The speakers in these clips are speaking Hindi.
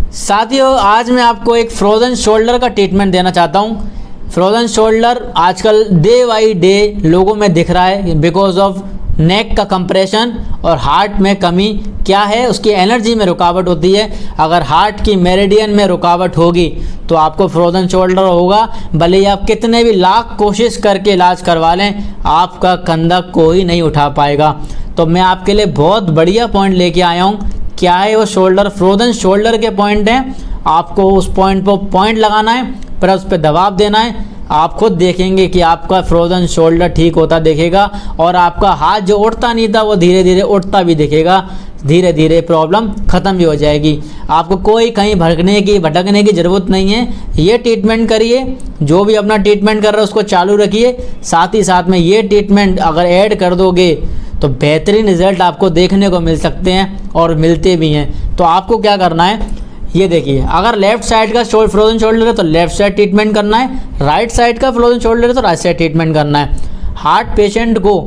साथियों, आज मैं आपको एक फ्रोज़न शोल्डर का ट्रीटमेंट देना चाहता हूँ। फ्रोज़न शोल्डर आजकल डे बाई डे लोगों में दिख रहा है बिकॉज ऑफ नेक का कंप्रेशन और हार्ट में कमी। क्या है, उसकी एनर्जी में रुकावट होती है। अगर हार्ट की मेरिडियन में रुकावट होगी तो आपको फ्रोज़न शोल्डर होगा। भले ही आप कितने भी लाख कोशिश करके इलाज करवा लें, आपका कंधा कोई नहीं उठा पाएगा। तो मैं आपके लिए बहुत बढ़िया पॉइंट लेके आया हूँ। क्या है वो शोल्डर, फ्रोज़न शोल्डर के पॉइंट हैं। आपको उस पॉइंट पर पॉइंट लगाना है, पर उस पर दबाव देना है। आप खुद देखेंगे कि आपका फ्रोज़न शोल्डर ठीक होता दिखेगा और आपका हाथ जो उठता नहीं था वो धीरे धीरे उठता भी दिखेगा। धीरे धीरे प्रॉब्लम ख़त्म भी हो जाएगी। आपको कोई कहीं भटकने की ज़रूरत नहीं है। ये ट्रीटमेंट करिए, जो भी अपना ट्रीटमेंट कर रहे हो उसको चालू रखिए। साथ ही साथ में ये ट्रीटमेंट अगर ऐड कर दोगे तो बेहतरीन रिज़ल्ट आपको देखने को मिल सकते हैं और मिलते भी हैं। तो आपको क्या करना है, ये देखिए, अगर लेफ़्ट साइड का फ्रोज़न शोल्डर है तो लेफ़्ट साइड ट्रीटमेंट करना है, राइट साइड का फ्रोज़न शोल्डर है तो राइट साइड ट्रीटमेंट करना है। हार्ट पेशेंट को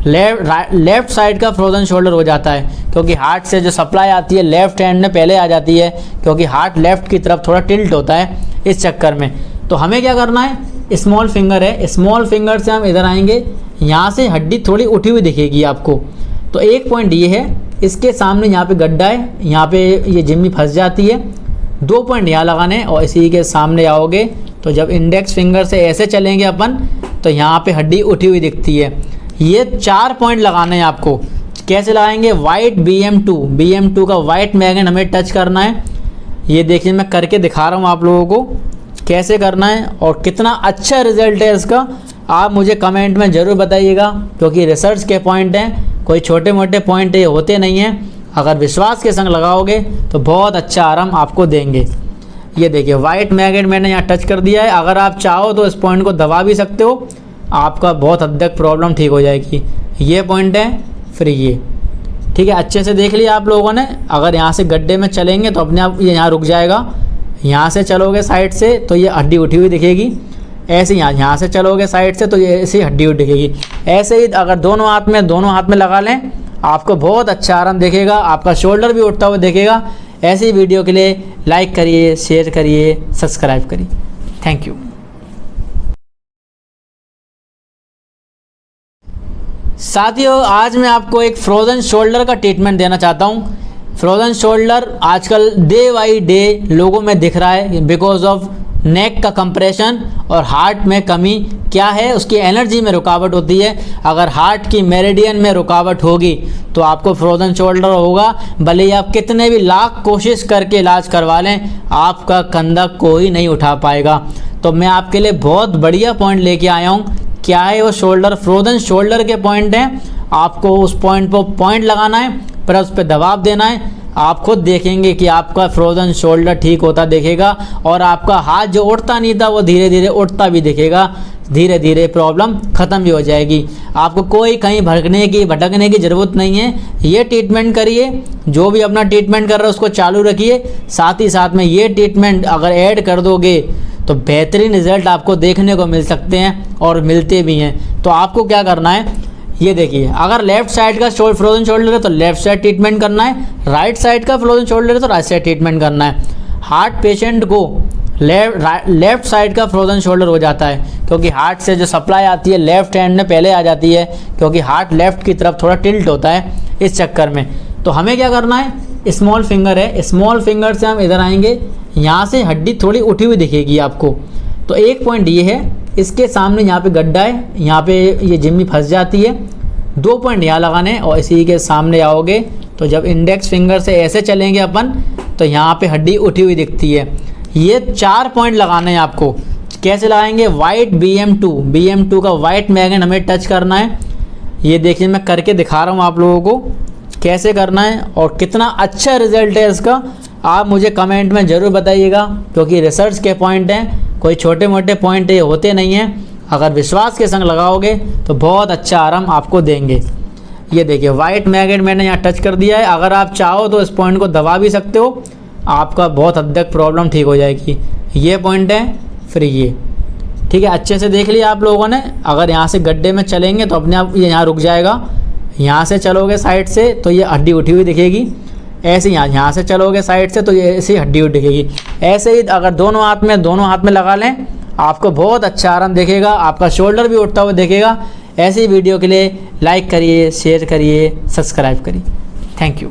लेफ़्ट साइड का फ्रोज़न शोल्डर हो जाता है क्योंकि हार्ट से जो सप्लाई आती है लेफ़्ट हैंड में पहले आ जाती है, क्योंकि हार्ट लेफ़्ट की तरफ थोड़ा टिल्ट होता है इस चक्कर में। तो हमें क्या करना है, स्मॉल फिंगर है, स्मॉल फिंगर से हम इधर आएंगे। यहाँ से हड्डी थोड़ी उठी हुई दिखेगी आपको। तो एक पॉइंट ये है, इसके सामने यहाँ पे गड्ढा है, यहाँ पे ये जिम्मी फंस जाती है। 2 पॉइंट यहाँ लगाने और इसी के सामने आओगे तो जब इंडेक्स फिंगर से ऐसे चलेंगे अपन तो यहाँ पे हड्डी उठी हुई दिखती है। ये 4 पॉइंट लगाने हैं आपको। कैसे लगाएंगे, वाइट BM2 का वाइट मैग्नेट हमें टच करना है। ये देखिए, मैं करके दिखा रहा हूँ आप लोगों को कैसे करना है और कितना अच्छा रिजल्ट है इसका। आप मुझे कमेंट में ज़रूर बताइएगा, क्योंकि रिसर्च के पॉइंट हैं, कोई छोटे मोटे पॉइंट ये होते नहीं हैं। अगर विश्वास के संग लगाओगे तो बहुत अच्छा आराम आपको देंगे। ये देखिए, वाइट मैग्नेट मैंने यहाँ टच कर दिया है। अगर आप चाहो तो इस पॉइंट को दबा भी सकते हो, आपका बहुत हद तक प्रॉब्लम ठीक हो जाएगी। ये पॉइंट है, फिर ये, ठीक है। अच्छे से देख लिया आप लोगों ने। अगर यहाँ से गड्ढे में चलेंगे तो अपने आप ये यहाँ रुक जाएगा। यहाँ से चलोगे साइड से तो ये हड्डी उठी हुई दिखेगी। ऐसे यहाँ से चलोगे साइड से तो ये ऐसी हड्डी उठी दिखेगी। ऐसे ही अगर दोनों हाथ में लगा लें, आपको बहुत अच्छा आराम दिखेगा। आपका शोल्डर भी उठता हुआ दिखेगा। ऐसी वीडियो के लिए लाइक करिए, शेयर करिए, सब्सक्राइब करिए। Thank you. साथियों, आज मैं आपको एक फ्रोज़न शोल्डर का ट्रीटमेंट देना चाहता हूँ। फ्रोज़न शोल्डर आजकल डे बाई डे लोगों में दिख रहा है बिकॉज ऑफ नेक का कंप्रेशन और हार्ट में कमी। क्या है, उसकी एनर्जी में रुकावट होती है। अगर हार्ट की मेरिडियन में रुकावट होगी तो आपको फ्रोज़न शोल्डर होगा। भले ही आप कितने भी लाख कोशिश करके इलाज करवा लें, आपका कंधा कोई नहीं उठा पाएगा। तो मैं आपके लिए बहुत बढ़िया पॉइंट लेके आया हूँ। क्या है वो शोल्डर, फ्रोज़न शोल्डर के पॉइंट हैं। आपको उस पॉइंट पर पॉइंट लगाना है, पर उस पर दबाव देना है। आप खुद देखेंगे कि आपका फ्रोज़न शोल्डर ठीक होता दिखेगा और आपका हाथ जो उठता नहीं था वो धीरे धीरे उठता भी दिखेगा। धीरे धीरे प्रॉब्लम ख़त्म भी हो जाएगी। आपको कोई कहीं भटकने की ज़रूरत नहीं है। ये ट्रीटमेंट करिए, जो भी अपना ट्रीटमेंट कर रहे हो उसको चालू रखिए। साथ ही साथ में ये ट्रीटमेंट अगर ऐड कर दोगे तो बेहतरीन रिज़ल्ट आपको देखने को मिल सकते हैं और मिलते भी हैं। तो आपको क्या करना है, ये देखिए, अगर लेफ़्ट साइड का फ्रोज़न शोल्डर है तो लेफ़्ट साइड ट्रीटमेंट करना है, राइट साइड का फ्रोज़न शोल्डर है तो राइट साइड ट्रीटमेंट करना है। हार्ट पेशेंट को लेफ़्ट साइड का फ्रोज़न शोल्डर हो जाता है क्योंकि हार्ट से जो सप्लाई आती है लेफ़्ट हैंड में पहले आ जाती है, क्योंकि हार्ट लेफ़्ट की तरफ थोड़ा टिल्ट होता है इस चक्कर में। तो हमें क्या करना है, स्मॉल फिंगर है, स्मॉल फिंगर से हम इधर आएंगे। यहाँ से हड्डी थोड़ी उठी हुई दिखेगी आपको। तो एक पॉइंट ये है, इसके सामने यहाँ पे गड्ढा है, यहाँ पे ये जिम्मी फंस जाती है। 2 पॉइंट यहाँ लगाने और इसी के सामने आओगे तो जब इंडेक्स फिंगर से ऐसे चलेंगे अपन तो यहाँ पे हड्डी उठी हुई दिखती है। ये 4 पॉइंट लगाने हैं आपको। कैसे लगाएंगे, वाइट BM2 का वाइट मैग्नेट हमें टच करना है। ये देखिए, मैं करके दिखा रहा हूँ आप लोगों को कैसे करना है और कितना अच्छा रिजल्ट है इसका। आप मुझे कमेंट में ज़रूर बताइएगा, क्योंकि रिसर्च के पॉइंट हैं, कोई छोटे मोटे पॉइंट ये होते नहीं हैं। अगर विश्वास के संग लगाओगे तो बहुत अच्छा आराम आपको देंगे। ये देखिए, वाइट मैग्नेट मैंने यहाँ टच कर दिया है। अगर आप चाहो तो इस पॉइंट को दबा भी सकते हो, आपका बहुत हद तक प्रॉब्लम ठीक हो जाएगी। ये पॉइंट है, फिर ये, ठीक है। अच्छे से देख लिया आप लोगों ने। अगर यहाँ से गड्ढे में चलेंगे तो अपने आप ये यहाँ रुक जाएगा। यहाँ से चलोगे साइड से तो ये हड्डी उठी हुई दिखेगी। ऐसे यहाँ से चलोगे साइड से तो ये ऐसी हड्डी उठ दिखेगी। ऐसे ही अगर दोनों हाथ में लगा लें आपको बहुत अच्छा आराम दिखेगा, आपका शोल्डर भी उठता हुआ दिखेगा। ऐसी वीडियो के लिए लाइक करिए, शेयर करिए, सब्सक्राइब करिए। Thank you.